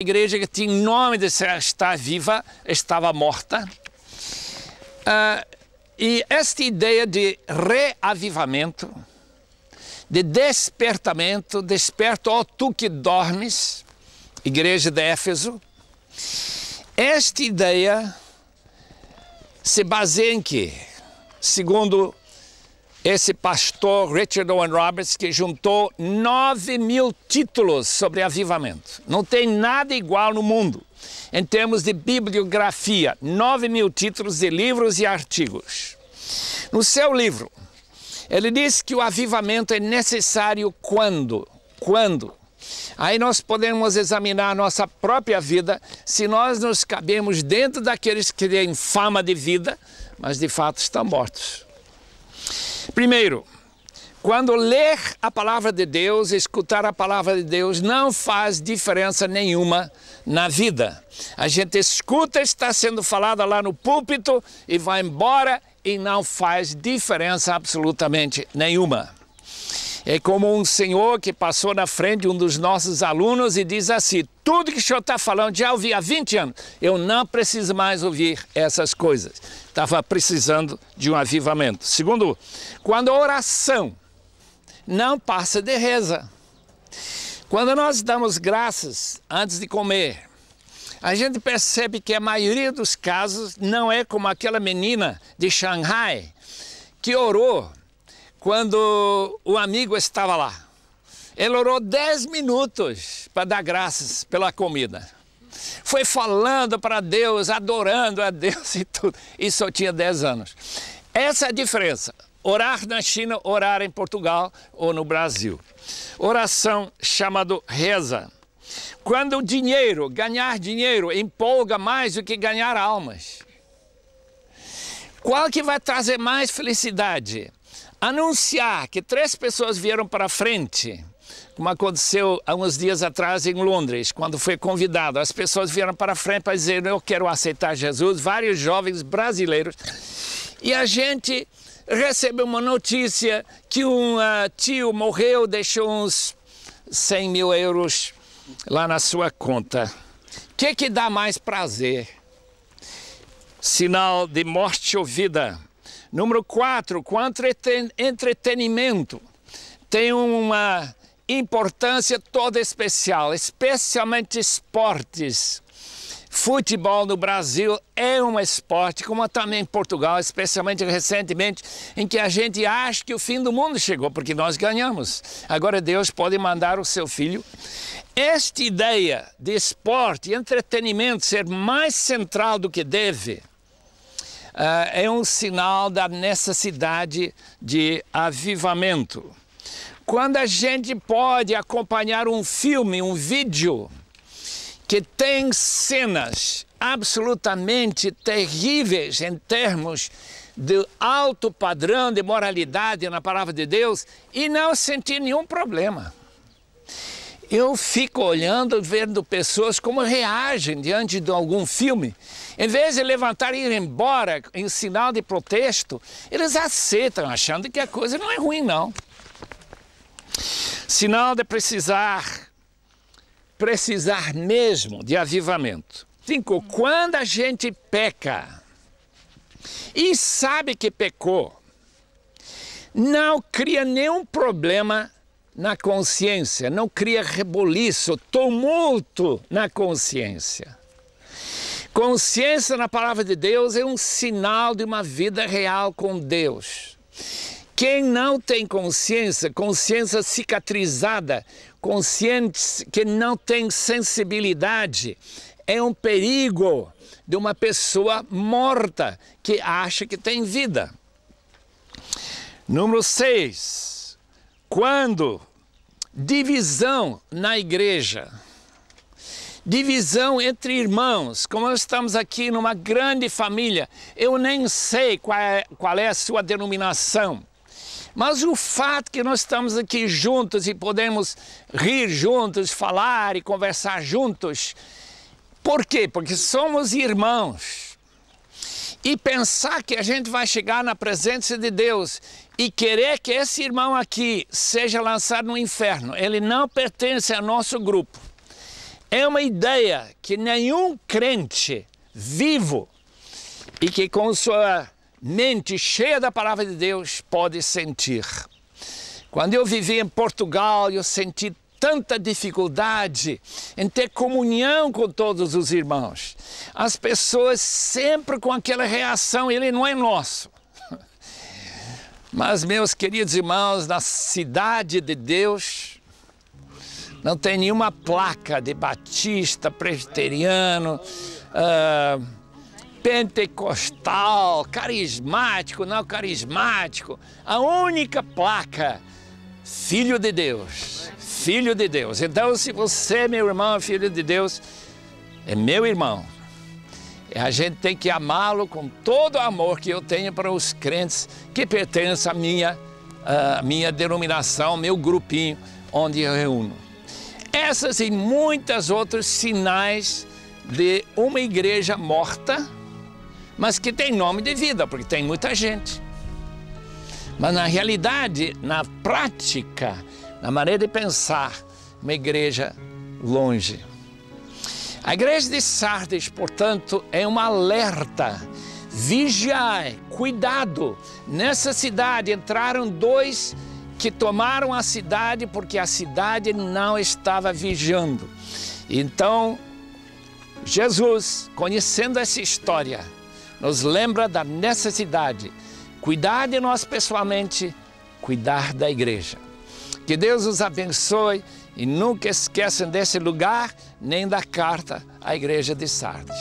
A igreja que tinha nome de estar viva estava morta. E esta ideia de reavivamento, de despertamento, desperta, ó tu que dormes, igreja de Éfeso, esta ideia se baseia em quê? Segundo esse pastor Richard Owen Roberts, que juntou 9.000 títulos sobre avivamento. Não tem nada igual no mundo. Em termos de bibliografia, 9.000 títulos de livros e artigos. No seu livro, ele diz que o avivamento é necessário quando? Aí nós podemos examinar a nossa própria vida, se nós nos cabemos dentro daqueles que têm fama de vida, mas de fato estão mortos. Primeiro, quando ler a palavra de Deus, escutar a palavra de Deus, não faz diferença nenhuma na vida. A gente escuta, está sendo falada lá no púlpito e vai embora e não faz diferença absolutamente nenhuma. É como um senhor que passou na frente de um dos nossos alunos e diz assim: tudo que o senhor está falando já ouvi há 20 anos, eu não preciso mais ouvir essas coisas. Estava precisando de um avivamento. Segundo, quando a oração não passa de reza. Quando nós damos graças antes de comer, a gente percebe que a maioria dos casos não é como aquela menina de Xangai que orou quando o amigo estava lá. Ele orou 10 minutos para dar graças pela comida. Foi falando para Deus, adorando a Deus e tudo. E só tinha 10 anos. Essa é a diferença. Orar na China, orar em Portugal ou no Brasil. Oração chamada reza. Quando o dinheiro, ganhar dinheiro, empolga mais do que ganhar almas. Qual que vai trazer mais felicidade? Anunciar que 3 pessoas vieram para frente, como aconteceu há uns dias atrás em Londres, quando foi convidado. As pessoas vieram para frente para dizer: eu quero aceitar Jesus, vários jovens brasileiros. E a gente recebeu uma notícia que um tio morreu, deixou uns 100 mil euros lá na sua conta. O que dá mais prazer? Sinal de morte ou vida. Número 4, com entretenimento, tem uma importância toda especial, especialmente esportes. Futebol no Brasil é um esporte, como também em Portugal, especialmente recentemente, em que a gente acha que o fim do mundo chegou, porque nós ganhamos. Agora Deus pode mandar o seu filho. Esta ideia de esporte e entretenimento ser mais central do que deve, é um sinal da necessidade de avivamento. Quando a gente pode acompanhar um filme, um vídeo, que tem cenas absolutamente terríveis em termos de alto padrão de moralidade na palavra de Deus e não sentir nenhum problema. Eu fico olhando, vendo pessoas como reagem diante de algum filme. Em vez de levantar e ir embora em sinal de protesto, eles aceitam, achando que a coisa não é ruim, não. Sinal de precisar mesmo de avivamento. 5. Quando a gente peca e sabe que pecou, não cria nenhum problema na consciência, não cria reboliço, tumulto na consciência. Consciência na palavra de Deus é um sinal de uma vida real com Deus. Quem não tem consciência, consciência cicatrizada, consciência que não tem sensibilidade, é um perigo de uma pessoa morta que acha que tem vida. Número 6. Quando divisão na igreja, divisão entre irmãos, como nós estamos aqui numa grande família, eu nem sei qual é a sua denominação, mas o fato que nós estamos aqui juntos e podemos rir juntos, falar e conversar juntos, por quê? Porque somos irmãos. E pensar que a gente vai chegar na presença de Deus e querer que esse irmão aqui seja lançado no inferno, ele não pertence ao nosso grupo. é uma ideia que nenhum crente vivo e que com sua mente cheia da palavra de Deus pode sentir. Quando eu vivi em Portugal, eu senti tanta dificuldade em ter comunhão com todos os irmãos. As pessoas sempre com aquela reação, ele não é nosso. Mas, meus queridos irmãos, na cidade de Deus, não tem nenhuma placa de batista, presbiteriano, pentecostal, carismático, não carismático. A única placa, Filho de Deus, Filho de Deus. Então, se você, meu irmão, é filho de Deus, é meu irmão. A gente tem que amá-lo com todo o amor que eu tenho para os crentes que pertencem à minha denominação, meu grupinho, onde eu reúno. Essas e muitos outros sinais de uma igreja morta, mas que tem nome de vida, porque tem muita gente. Mas na realidade, na prática, na maneira de pensar, uma igreja longe. A igreja de Sardes, portanto, é um alerta. Vigiai, cuidado. Nessa cidade entraram dois que tomaram a cidade porque a cidade não estava vigiando. Então, Jesus, conhecendo essa história, nos lembra da necessidade. Cuidar de nós pessoalmente, cuidar da igreja. Que Deus os abençoe e nunca esqueçam desse lugar, nem da carta à igreja de Sardes.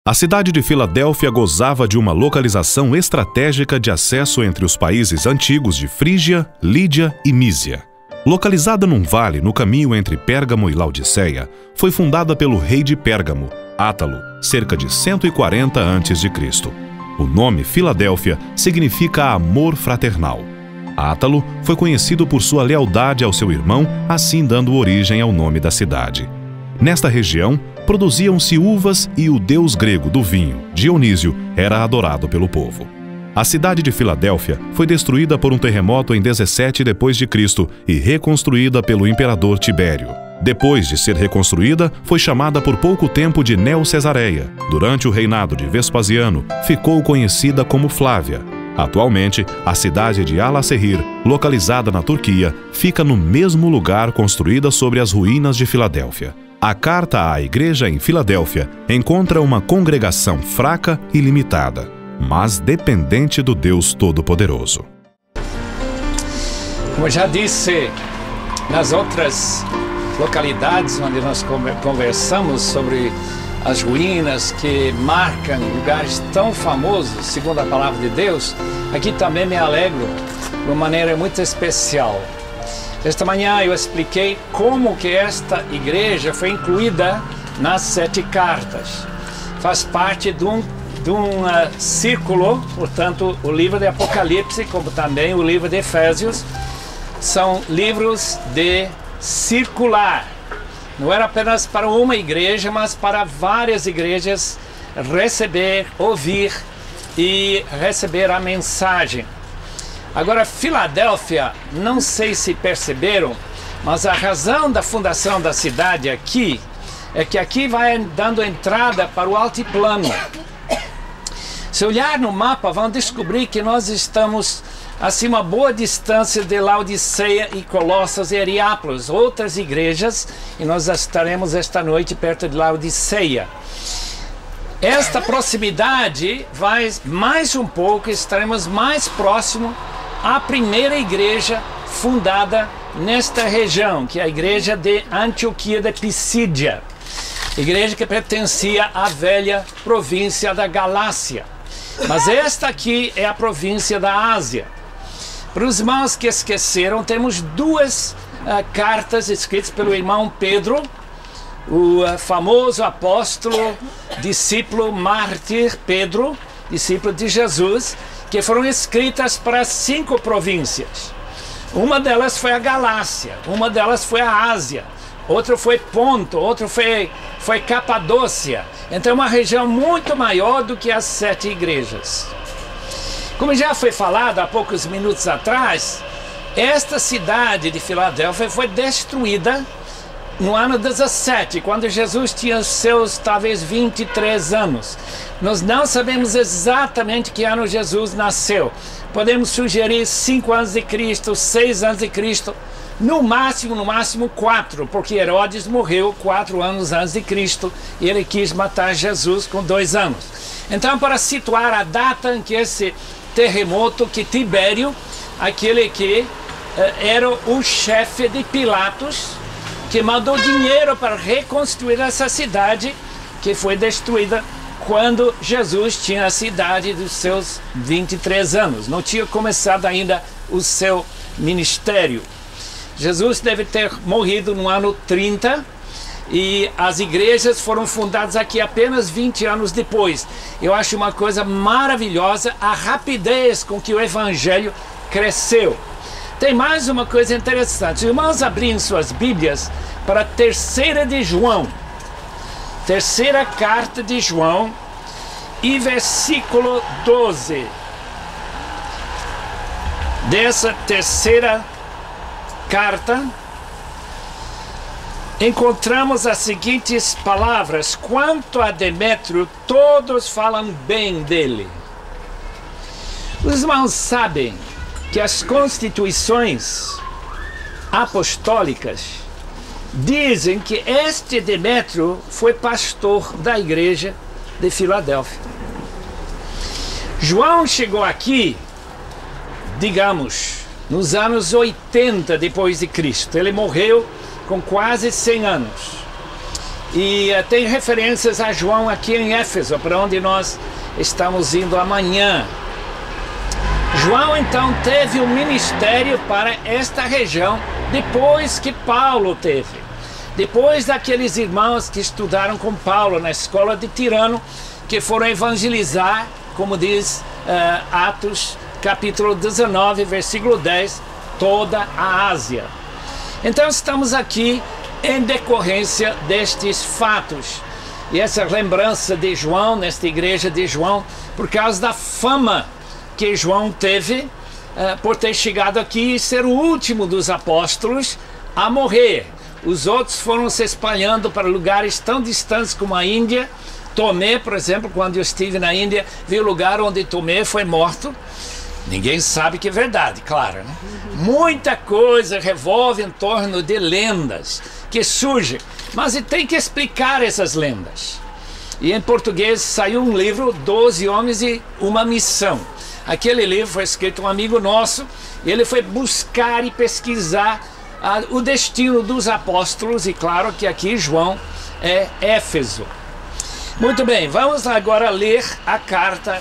A cidade de Filadélfia gozava de uma localização estratégica de acesso entre os países antigos de Frígia, Lídia e Mísia. Localizada num vale no caminho entre Pérgamo e Laodiceia, foi fundada pelo rei de Pérgamo, Átalo, cerca de 140 a.C. O nome Filadélfia significa amor fraternal. Átalo foi conhecido por sua lealdade ao seu irmão, assim dando origem ao nome da cidade. Nesta região, produziam-se uvas e o deus grego do vinho, Dionísio, era adorado pelo povo. A cidade de Filadélfia foi destruída por um terremoto em 17 d.C. e reconstruída pelo imperador Tibério. Depois de ser reconstruída, foi chamada por pouco tempo de Neo-Cesareia. Durante o reinado de Vespasiano, ficou conhecida como Flávia. Atualmente, a cidade de Alaşehir, localizada na Turquia, fica no mesmo lugar construída sobre as ruínas de Filadélfia. A carta à igreja em Filadélfia encontra uma congregação fraca e limitada, mas dependente do Deus Todo-Poderoso. Como já disse nas outras localidades onde nós conversamos sobre as ruínas que marcam lugares tão famosos, segundo a palavra de Deus, aqui também me alegro de uma maneira muito especial. Esta manhã eu expliquei como que esta igreja foi incluída nas 7 cartas. Faz parte de um círculo, portanto, o livro de Apocalipse, como também o livro de Efésios, são livros de circular. Não era apenas para uma igreja, mas para várias igrejas receber, ouvir e receber a mensagem. Agora, Filadélfia, não sei se perceberam, mas a razão da fundação da cidade aqui é que aqui vai dando entrada para o altiplano. Se olhar no mapa, vão descobrir que nós estamos assim uma boa distância de Laodiceia e Colossos e Hierapolis, outras igrejas, e nós estaremos esta noite perto de Laodiceia. Esta proximidade vai mais um pouco, estaremos mais próximo à primeira igreja fundada nesta região, que é a igreja de Antioquia de Pisídia, igreja que pertencia à velha província da Galácia. Mas esta aqui é a província da Ásia. Para os irmãos que esqueceram, temos 2 cartas escritas pelo irmão Pedro, o famoso apóstolo, discípulo mártir Pedro, discípulo de Jesus, que foram escritas para 5 províncias. Uma delas foi a Galácia, uma delas foi a Ásia, outra foi Ponto, outra foi Capadócia. Então é uma região muito maior do que as 7 igrejas. Como já foi falado há poucos minutos atrás, Esta cidade de Filadélfia foi destruída no ano 17, quando Jesus tinha seus talvez 23 anos. Nós não sabemos exatamente que ano Jesus nasceu. Podemos sugerir 5 anos de Cristo, 6 anos de Cristo, no máximo 4, porque Herodes morreu 4 anos antes de Cristo e ele quis matar Jesus com 2 anos. Então, para situar a data em que esse terremoto, que Tibério, aquele que era o chefe de Pilatos, que mandou dinheiro para reconstruir essa cidade que foi destruída quando Jesus tinha a cidade dos seus 23 anos. Não tinha começado ainda o seu ministério. Jesus deve ter morrido no ano 30 e as igrejas foram fundadas aqui apenas 20 anos depois. Eu acho uma coisa maravilhosa a rapidez com que o evangelho cresceu. Tem mais uma coisa interessante. Irmãos, abrindo suas Bíblias para a terceira de João. Terceira carta de João e versículo 12. Dessa terceira carta, encontramos as seguintes palavras: quanto a Demétrio, todos falam bem dele. Os irmãos sabem que as constituições apostólicas dizem que este Demétrio foi pastor da igreja de Filadélfia. João chegou aqui, digamos, nos anos 80 depois de Cristo. Ele morreu com quase 100 anos. E tem referências a João aqui em Éfeso, para onde nós estamos indo amanhã. João então teve um ministério para esta região depois que Paulo teve. Depois daqueles irmãos que estudaram com Paulo na escola de Tirano, que foram evangelizar, como diz Atos capítulo 19, versículo 10, toda a Ásia. Então estamos aqui em decorrência destes fatos. E essa lembrança de João, nesta igreja de João, por causa da fama que João teve por ter chegado aqui e ser o último dos apóstolos a morrer. Os outros foram se espalhando para lugares tão distantes como a Índia. Tomé, por exemplo, quando eu estive na Índia, vi o lugar onde Tomé foi morto. Ninguém sabe que é verdade, claro, né? Muita coisa revolve em torno de lendas que surgem, mas tem que explicar essas lendas. E em português saiu um livro, 12 Homens e uma Missão. Aquele livro foi escrito um amigo nosso, ele foi buscar e pesquisar o destino dos apóstolos, e claro que aqui João é Éfeso. Muito bem, vamos agora ler a carta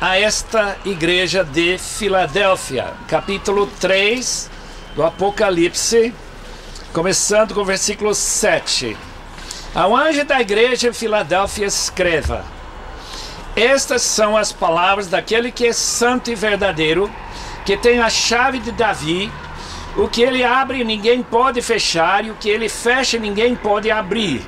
a esta igreja de Filadélfia, capítulo 3 do Apocalipse, começando com o versículo 7. Ao anjo da igreja em Filadélfia escreva: estas são as palavras daquele que é santo e verdadeiro, que tem a chave de Davi. O que ele abre ninguém pode fechar, e o que ele fecha ninguém pode abrir.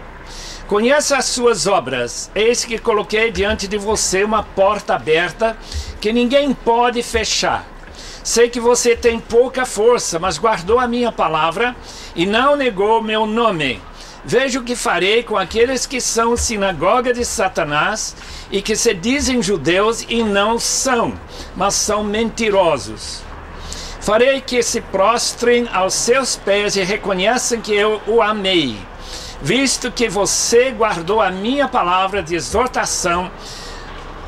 Conheça as suas obras. Eis que coloquei diante de você uma porta aberta que ninguém pode fechar. Sei que você tem pouca força, mas guardou a minha palavra e não negou meu nome. Veja o que farei com aqueles que são sinagoga de Satanás e que se dizem judeus e não são, mas são mentirosos. Farei que se prostrem aos seus pés e reconheçam que eu o amei. Visto que você guardou a minha palavra de exortação,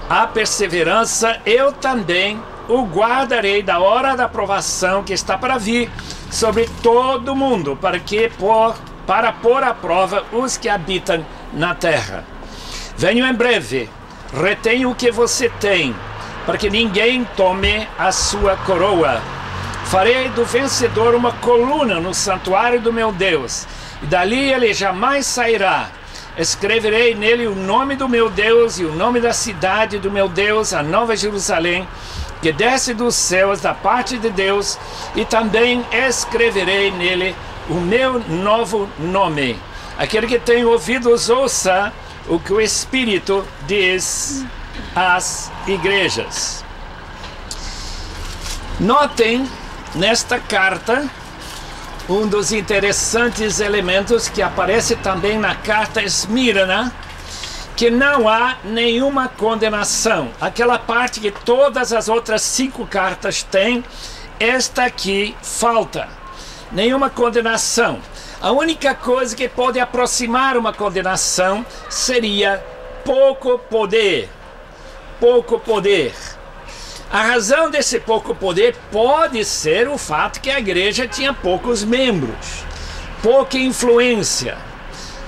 a perseverança, eu também o guardarei da hora da provação que está para vir sobre todo o mundo, para pôr à prova os que habitam na terra. Venho em breve, retenha o que você tem, para que ninguém tome a sua coroa. Farei do vencedor uma coluna no santuário do meu Deus, e dali ele jamais sairá. Escreverei nele o nome do meu Deus e o nome da cidade do meu Deus, a Nova Jerusalém, que desce dos céus da parte de Deus, e também escreverei nele o meu novo nome. Aquele que tem ouvidos, ouça o que o Espírito diz às igrejas. Notem nesta carta, um dos interessantes elementos que aparece também na carta Esmirna, que não há nenhuma condenação. Aquela parte que todas as outras 5 cartas têm, esta aqui falta. Nenhuma condenação. A única coisa que pode aproximar uma condenação seria pouco poder. Pouco poder. A razão desse pouco poder pode ser o fato que a igreja tinha poucos membros, pouca influência.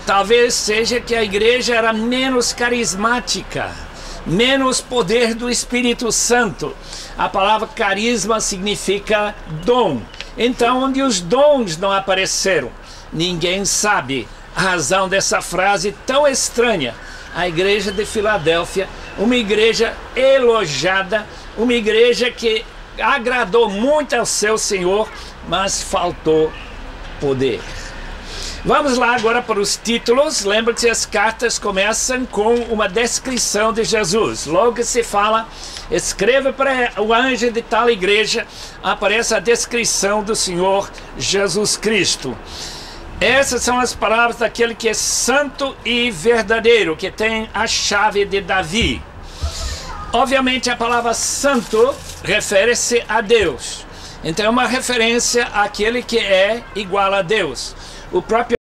Talvez seja que a igreja era menos carismática, menos poder do Espírito Santo. A palavra carisma significa dom. Então, onde os dons não apareceram, ninguém sabe a razão dessa frase tão estranha. A igreja de Filadélfia, uma igreja elogiada, uma igreja que agradou muito ao seu Senhor, mas faltou poder. Vamos lá agora para os títulos. Lembra que as cartas começam com uma descrição de Jesus. Logo que se fala, escreva para o anjo de tal igreja, aparece a descrição do Senhor Jesus Cristo. Essas são as palavras daquele que é santo e verdadeiro, que tem a chave de Davi. Obviamente a palavra santo refere-se a Deus. Então é uma referência àquele que é igual a Deus. O próprio